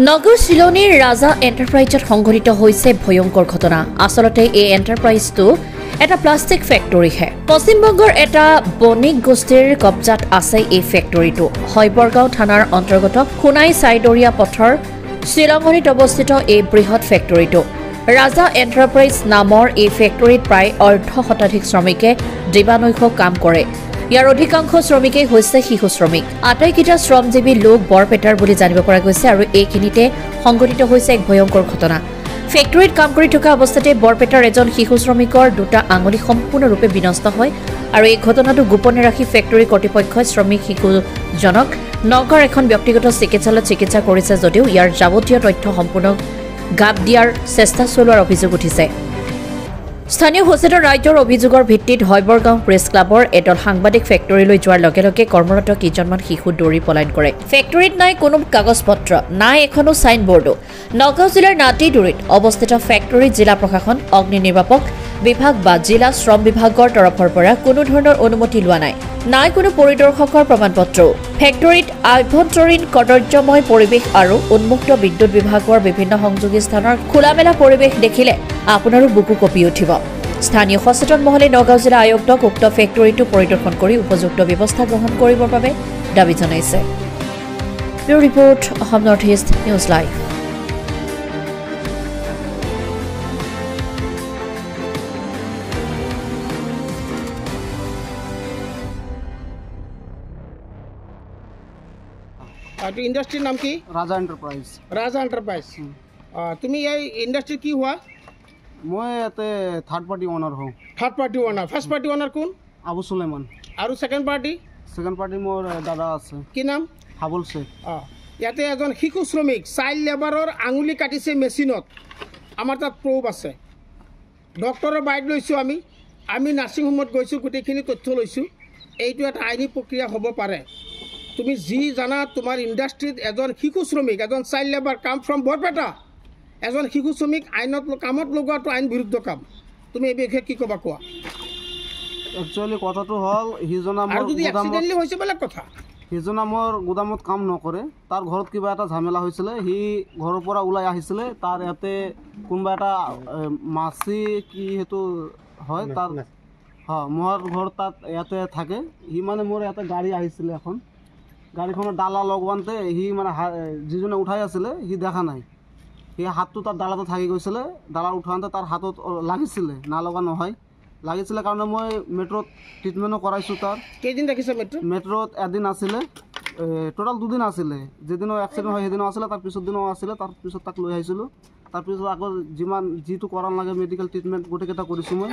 নগৰ শিলনীৰ ৰাজা এণ্টাৰপ্ৰাইজত সংঘটিত হৈছে ভয়ংকৰ ঘটনা। আচলতে এই এণ্টাৰপ্ৰাইজটো এটা প্লাষ্টিক ফেক্টৰীহে। পশ্চিমবংগৰ এটা বণিক গোষ্ঠীৰ কব্জাত আছে এই ফেক্টৰীটো। হৈবৰগাঁও থানাৰ অন্তৰ্গত সোণাই চাইদৰীয়া পথৰ শিলঙনিত অৱস্থিত এই বৃহৎ ফেক্টৰীটো। ৰাজা এণ্টাৰপ্ৰাইজ নামৰ এই ফেক্টৰীত প্ৰায় অৰ্ধশতাধিক শ্ৰমিকে দিবানৈশ কাম কৰে। ইয়াৰ অধিকাংশ শ্ৰমিকেই হৈছে শিশু শ্ৰমিক। আটাইকেইটা শ্ৰমজীৱী লোক বৰপেটাৰ বুলি জানিব পৰা গৈছে আৰু এইখিনিতে সংঘটিত হৈছে এক ভয়ংকৰ ঘটনা। ফেক্টৰীত কাম কৰি থকা অৱস্থাতে বৰপেটাৰ এজন শিশু শ্ৰমিকৰ দুটা আঙুলি সম্পূৰ্ণৰূপে বিনষ্ট হয় আৰু এই ঘটনাটো গোপনে ৰাখি ফেক্টৰী কৰ্তৃপক্ষই শ্ৰমিক শিশুজনক নগৰ এখন ব্যক্তিগত চিকিৎসালয়ত চিকিৎসা কৰিছে যদিও ইয়াৰ যাৱতীয় তথ্য সম্পূৰ্ণ গাপ দিয়াৰ চেষ্টা চলোৱাৰ অভিযোগ উঠিছে। স্থানীয় সচেতন ৰাইজৰ অভিযোগৰ ভিত্তিত হৈবৰগাঁও প্ৰেছ ক্লাবৰ এদল সাংবাদিক ফেক্টৰীলৈ যোৱাৰ লগে লগে কৰ্মৰত কেইজনমান শিশু দৌৰি পলায়ন কৰে। ফেক্টৰীত নাই কোনো কাগজ পত্ৰ, নাই এখনো ছাইনবোৰ্ডো। নগাঁও জিলাৰ নাতিদুৰিত অৱস্থিত ফেক্টৰীত জিলা প্ৰশাসন, অগ্নি নিৰ্বাপক বিভাগ বা জিলা শ্ৰম বিভাগৰ তৰফৰ পৰা কোনো ধৰণৰ অনুমতি লোৱা নাই। নাই কোনো পৰিদৰ্শকৰ প্ৰমাণপত্ৰও। ফেক্টৰীত আভ্যন্তৰীণ কদৰ্যময় পৰিৱেশ আৰু উন্মুক্ত বিদ্যুৎ বিভাগৰ বিভিন্ন সংযোগী স্থানৰ খোলামেলা পৰিৱেশ দেখিলে আপোনাৰো বুকু কঁপি উঠিব। স্থানীয় সচেতন মহলে নগাঁও জিলা আয়ুক্তক উক্ত ফেক্টৰীটো পৰিদৰ্শন কৰি উপযুক্ত ব্যৱস্থা গ্ৰহণ কৰিবৰ বাবে দাবী জনাইছে। Bureau report, Assam north east news live. ইন্ডাস্ট্ৰিৰ নাম কি? ৰাজা এন্টাৰপ্ৰাইজ। ৰাজা এন্টাৰপ্ৰাইজ। তুমি এই ইন্ডাস্ট্ৰি কি হোৱা? মই ইয়াতে থাৰ্ড পাৰ্টি ওনাৰ হওঁ। Third party owner. First party owner কোন? আবু সুলেমান। আৰু সেকেন্ড পাৰ্টি? সেকেন্ড পাৰ্টি মোৰ দাদা আছে। কি নাম? হাবুল শেখ। ইয়াতে এজন শিশু শ্ৰমিক চাইল্ড লেবাৰৰ আঙুলি কাটিছে মেচিনত। আমাৰ তাত প্ৰুফ আছে। ডক্টৰৰ বাইট লৈছোঁ আমি নাৰ্ছিং হোমত গৈছোঁ, গোটেইখিনি তথ্য লৈছোঁ। এইটো এটা আইনী প্ৰক্ৰিয়া হ'ব পাৰে। তুমি যি জানা তোমাৰ ইণ্ডাষ্ট্ৰিত এজন শিশু শ্ৰমিক, এজন চাইল্ড লেবাৰ কাম ফ্ৰম বৰপেটা, এজন শিশু শ্ৰমিক আইনত কামত লগোৱাটো আইন বিৰুদ্ধ কাম। তুমি এই বিষয়ে কি ক'বা কোৱা? একচুৱেলি কথাটো হ'ল সিজনা মোৰ এক্সিডেণ্টলি হৈছে বেলেগ কথা। সিজনা মোৰ গোদামত কাম নকৰে, তাৰ ঘৰত কিবা এটা ঝামেলা হৈছিলে, সি ঘৰৰ পৰা ওলাই আহিছিলে। তাৰ ইয়াতে কোনোবা এটা মাছি কি সেইটো হয়, তাৰ মোৰ ঘৰ তাত ইয়াতে থাকে। সি মানে মোৰ ইয়াতে গাড়ী আহিছিলে এখন, গাড়ীখনৰ ডালা লগোৱাওঁতে সি মানে যিজনে উঠাই আছিলে সি দেখা নাই। সি হাতটো তাৰ ডালাটো থাকি গৈছিলে, ডালা উঠাওঁতে তাৰ হাতত লাগিছিলে, নালগা নহয়, লাগিছিলে কাৰণে মই মেট্ৰত ট্ৰিটমেণ্টো কৰাইছোঁ। তাৰ কেইদিন ৰাখিছে মেট্ৰত? এদিন আছিলে, টোটাল 2 দিন আছিলে। যেদিনো এক্সিডেণ্ট হয় সেইদিনো আছিলে, তাৰ পিছত দিনো আছিলে। তাৰপিছত তাক লৈ আহিছিলোঁ। তাৰপিছত আকৌ যিটো কৰাব লাগে মেডিকেল ট্ৰিটমেণ্ট গোটেইকেইটা কৰিছোঁ মই।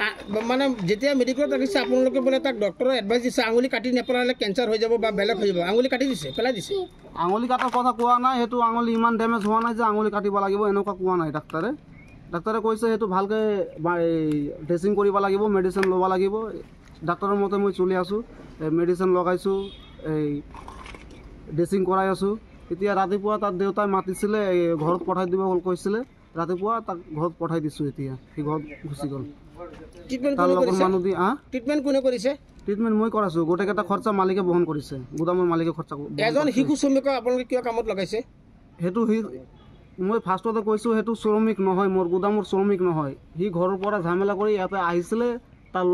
মানে যেতিয়া মেডিকেলত ৰাখিছে আপোনালোকে বোলে তাক ডক্টৰে এডভাইচ দিছে আঙুলি কাটি নেপেলালে কেঞ্চাৰ হৈ যাব বা বেলেগ হৈ যাব, আঙুলি কাটি দিছে, পেলাই দিছে? আঙুলি কাটাৰ কথা কোৱা নাই, সেইটো আঙুলি ইমান ডেমেজ হোৱা নাই যে আঙুলি কাটিব লাগিব এনেকুৱা কোৱা নাই ডাক্তৰে। ডাক্তৰে কৈছে সেইটো ভালকৈ ড্ৰেছিং কৰিব লাগিব, মেডিচিন ল'ব লাগিব। ডাক্তৰৰ মতে মই চলি আছোঁ, মেডিচিন লগাইছোঁ, এই ড্ৰেছিং কৰাই আছোঁ। এতিয়া ৰাতিপুৱা তাত দেউতাই মাতিছিলে, ঘৰত পঠাই দিব কৈছিলে। ৰাতিপুৱা তাক ঘৰত পঠাই দিছোঁ। এতিয়া সি ঘৰত গুচি গ'ল। তাৰ লগৰ মানুহ দি ট্ৰিটমেণ্ট কোনে কৰিছে? ট্ৰিটমেণ্ট মই কৰাইছোঁ, গোটেইকেইটা খৰচা মালিকে বহন কৰিছে, গুদামৰ মালিকে খৰচা। এজন শিশু শ্ৰমিকক আপোনালোকে কিয় কামত লগাইছে? সেইটো মই ফাৰ্ষ্টতে কৈছোঁ সেইটো শ্ৰমিক নহয়, মোৰ গুদামৰ শ্ৰমিক নহয়। সি ঘৰৰ পৰা ঝামেলা কৰি ইয়াতে আহিছিলে, তাৰ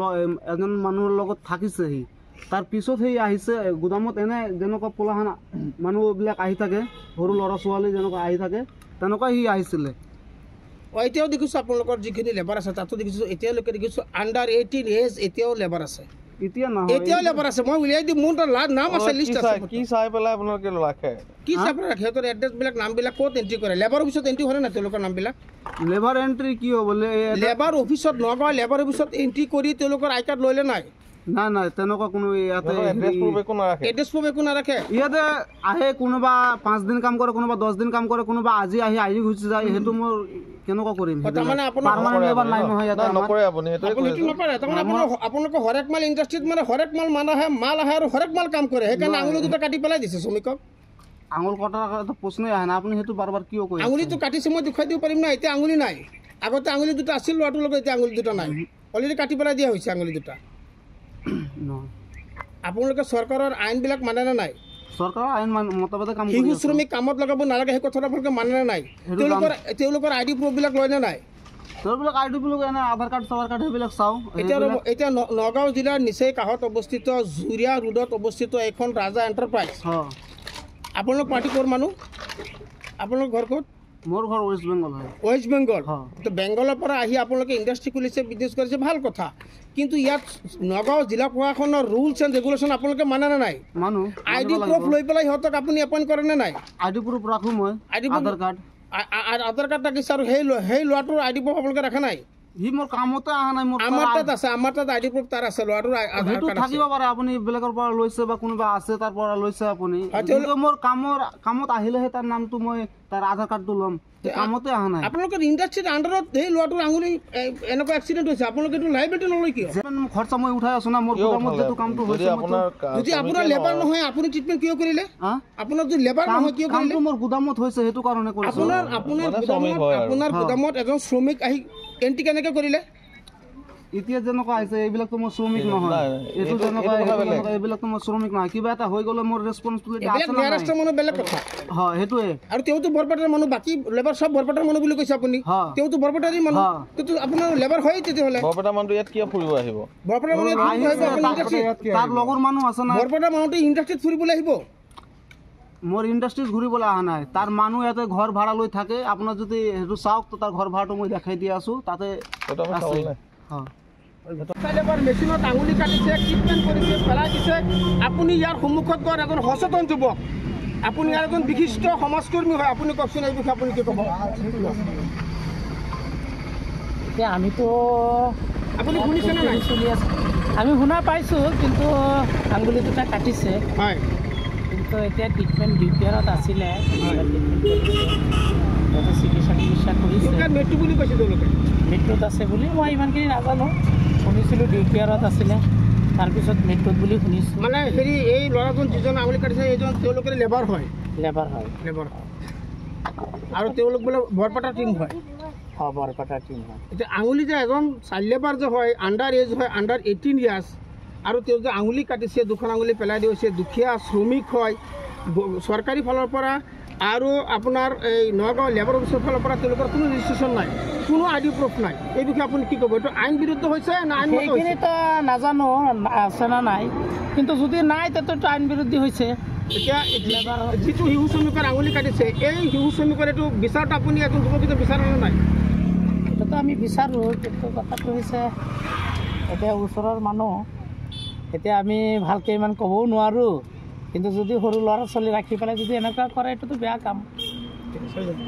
এজন মানুহৰ লগত থাকিছে। সি তাৰ পিছত সেই আহিছে গুদামত। এনে যেনেকুৱা পোলাহান মানুহবিলাক আহি থাকে, সৰু ল'ৰা ছোৱালী যেনেকুৱা আহি থাকে, তেনেকুৱা সি আহিছিলে। এতিয়াও দেখিছোঁ আপোনালোকৰ যিখিনি লেবাৰ আছে তাতো দেখিছোঁ, এতিয়ালৈকে দেখিছোঁ আণ্ডাৰ 18 এজ এতিয়াও লেবাৰ আছে। এতিয়া নহয়, এতিয়াও লেবাৰ আছে। মই উলিয়াই দিম, মোৰ নাম আছে, লিষ্ট আছে। কি চাই পেলাই আপোনালোকে ৰাখে? কি চাই পেলাই ৰাখে? সিহঁতৰ এড্ৰেছবিলাক নামবিলাক ক'ত এণ্ট্ৰি কৰে? লেবাৰ অফিচত এণ্ট্ৰি কৰে না তেওঁলোকৰ নামবিলাক? লেবাৰ এণ্ট্ৰি কি হ'ব? লেবাৰ অফিচত, নগাঁও লেবাৰ অফিচত এণ্ট্ৰি কৰি তেওঁলোকৰ আই কাৰ্ড লৈলে নাই? নাই, তেনেকুৱা কোনো ইয়াতে এড্ৰেছ প্ৰুফ একো নাৰাখে। ইয়াতে আহে, কোনোবা 5 দিন কাম কৰে, কোনোবা 10 দিন কাম কৰে, কোনোবা আজি গুচি যায়। সেইটো মোৰ কেনেকুৱা কৰিম? আপোনালোকৰ হৰেক মাল ইণ্ডাষ্ট্ৰীত মানে হৰেক মাল আহে আৰু হৰেক মাল কাম কৰে, সেইকাৰণে আঙুলি দুটা কাটি পেলাই দিছে শ্ৰমিকক। আঙুল কটাৰ প্ৰশ্নই আহে না, আপুনি সেইটো বাৰ কিয় কৈ? আঙুলিটো কাটিছে, মই দেখুৱাই দিব পাৰিম না। এতিয়া আঙুলি নাই, আগতে আঙুলি দুটা আছিল ল'ৰাটোৰ লগত, এতিয়া আঙুলি দুটা নাই, অলৰেডি কাটি পেলাই দিয়া হৈছে আঙুলি দুটা। আপোনালোকে চৰকাৰৰ আইনবিলাক মানে নে নাই? চৰকাৰৰ আইন মতামতে কাম কৰি শিশু আছে। শ্ৰমিক কামত লগাব নালাগে সেই কথাটো আপোনালোকে মানে নে নাই? তেওঁলোকৰ ID প্ৰুফবিলাক লয় নে নাই? তেওঁবিলাক ID বিলাক এনে আধাৰ কাৰ্ড চাধাৰ কাৰ্ড সেইবিলাক চাওঁ। এতিয়া নগাঁও জিলাৰ নিচেই কাষত অৱস্থিত জুৰিয়া ৰোডত অৱস্থিত এখন ৰাজা এণ্টাৰপ্ৰাইজ। আপোনালোক পাৰ্টি ক'ৰ মানুহ? আপোনালোকৰ ঘৰ ক'ত? মোৰ ঘৰ ৱেষ্ট বেংগল হয়। ৱেষ্ট বেংগল। তো বেংগলৰ পৰা আহি আপোনালোকে ইণ্ডাষ্ট্ৰি খুলিছে, বিজনেছ কৰিছে, ভাল কথা। কিন্তু ইয়াত নগাঁও জিলা প্ৰশাসনৰ ৰুলছ এণ্ড ৰেগুলেশ্যন আপোনালোকে মানে নে নাই? মানুহ ID প্ৰুফ লৈ পেলাই সিহঁতক আপুনি এপইণ্ট কৰে নে নাই? ID প্ৰুফ ৰাখোঁ মই, আধাৰ কাৰ্ড ৰাখিছে আৰু সেই ল'ৰাটোৰ ID প্ৰুফ আপোনালোকে ৰাখা নাই? সি মোৰ কামতে অহা নাই। আমাৰ তাত আছে, আমাৰ তাত ID প্ৰুফ তাৰ আছে, ল'ৰাটোৰ আধাৰ কাৰ্ড থাকিব পাৰে। আপুনি বেলেগৰ পৰা লৈছে বা কোনোবা আছে তাৰ পৰা লৈছে আপুনি। মোৰ কামত আহিলেহে তাৰ নামটো মই তাৰ আধাৰ কাৰ্ডটো ল'ম। কামতে অহা নাই। আপোনালোকৰ ইণ্ডাষ্ট্ৰিৰ আণ্ডাৰত সেই ল'ৰাটোৰ আঙুলি এনেকুৱা এক্সিডেণ্ট হৈছে, আপোনালোকে এইটো লাইবিলিটি নলয় কিয়? খৰচা মই উঠাই আছো না, মোৰ গোদামত যিটো কামটো হৈছে। যদি আপোনাৰ লেবাৰ নহয় আপুনি ট্ৰিটমেণ্ট কিয় কৰিলে? আপোনাৰ যদি লেবাৰ নহয় কিয় কৰিলে? মোৰ গোদামত হৈছে সেইটো কাৰণে কৰিছো। আপোনাৰ গোদামত এজন শ্ৰমিক আহি এণ্ট্ৰি কেনেকৈ কৰিলে? এতিয়া যেনেকুৱা আহিছে এইবিলাকতো মোৰ শ্ৰমিক নহয়। এইটো যেনেকুৱা এইবিলাকতো মোৰ শ্ৰমিক নহয়। কিবা এটা হৈ গ'লে মোৰ ৰেছপনচিবিলিটি আছে না? মহাৰাষ্ট্ৰৰ মানুহ বেলেগ কথা। হয়, সেইটোৱে। আৰু তেওঁতো বৰপেটাৰ মানুহ, বাকী লেবাৰ চব বৰপেটাৰ মানুহ বুলি কৈছে আপুনি। তেওঁতো বৰপেটাৰী মানুহ, আপোনাৰ লেবাৰ হয় তেতিয়াহ'লে। বৰপেটা মানুহ ইয়াত কিয় ফুৰিব আহিব? বৰপেটাৰ মানুহ তাৰ লগৰ মানুহ আছে না। বৰপেটাৰ মানুহটো ইণ্ডাষ্ট্ৰিত ফুৰিবলৈ আহিব। মোৰ ইণ্ডাষ্ট্ৰিত ঘূৰিবলৈ অহা নাই। তাৰ মানুহ ইয়াতে ঘৰ ভাড়া লৈ থাকে। আপোনাৰ যদি সেইটো চাওক তো তাৰ ঘৰ ভাড়াটো মই দেখাই দি আছো, তাতে মেচিনত আঙুলি কাটিছে, ট্ৰিটমেণ্ট কৰিছে, পেলাই দিছে। আপুনি ইয়াৰ সন্মুখত গৈ এজন সচেতন যুৱক, আপুনি ইয়াৰ এজন বিশিষ্ট সমাজকৰ্মী হয়। আপুনি কওকচোন এই বিষয়ে আপুনি কি ক'ব? এতিয়া আমিতো আপুনি শুনিছেনে নাই? চলি আছে, আমি শুনা পাইছোঁ, কিন্তু আঙুলি দুটা কাটিছে। হয়, কিন্তু এতিয়া ট্ৰিটমেণ্ট ডিউটিয়াৰত আছিলে, চিকিৎসা কৰিছে। মৃত্যু বুলি কৈছে তেওঁলোকে। মৃত্যুত আছে বুলি মই ইমানখিনি নাজানো, শুনিছিলোঁ ডিউটিয়াৰত আছিলে, তাৰপিছত মৃত্যুত বুলি শুনিছোঁ। মানে হেৰি এই ল'ৰাজন যিজন আঙুলি কাটিছে এইজন তেওঁলোকে লেবাৰ হয়। লেবাৰ হয়। আৰু তেওঁলোক বোলে বৰপেটা টিম হয়। বৰপেটা টিম হয়। এতিয়া আঙুলি যে এজন চাইল্ড লেবাৰ যে হয়, আণ্ডাৰ এজ হয়, আণ্ডাৰ 18 ইয়াৰ্ছ, আৰু তেওঁ যে আঙুলি কাটিছে, দুখন আঙুলি পেলাই দিছে, দুখীয়া শ্ৰমিক হয়, চৰকাৰী ফালৰ পৰা আৰু আপোনাৰ এই নগাঁও লেবাৰ অফিচৰ ফালৰ পৰা তেওঁলোকৰ কোনো ৰেজিষ্ট্ৰেশ্যন নাই, কোনো ID প্ৰুফ নাই। এই বিষয়ে আপুনি কি ক'ব? এইটো আইন বিৰুদ্ধ হৈছে না আইন? সেইখিনিতো নাজানো আছে না নাই, কিন্তু যদি নাই তেতিয়াতো আইন বিৰুদ্ধী হৈছে। এতিয়া যিটো শিশু শ্ৰমিকৰ আঙুলি কাটিছে, এই শিশু শ্ৰমিকৰ এইটো বিচাৰত আপুনি এজন যুৱকীটো বিচাৰে নে নাই? এইটোতো আমি বিচাৰোঁ, কিন্তু কথাটো হৈছে এতিয়া ওচৰৰ মানুহ, এতিয়া আমি ভালকৈ ইমান ক'বও নোৱাৰোঁ। কিন্তু যদি সৰু ল'ৰা ছোৱালী ৰাখি পেলাই যদি এনেকুৱা কৰে, এইটোতো বেয়া কাম।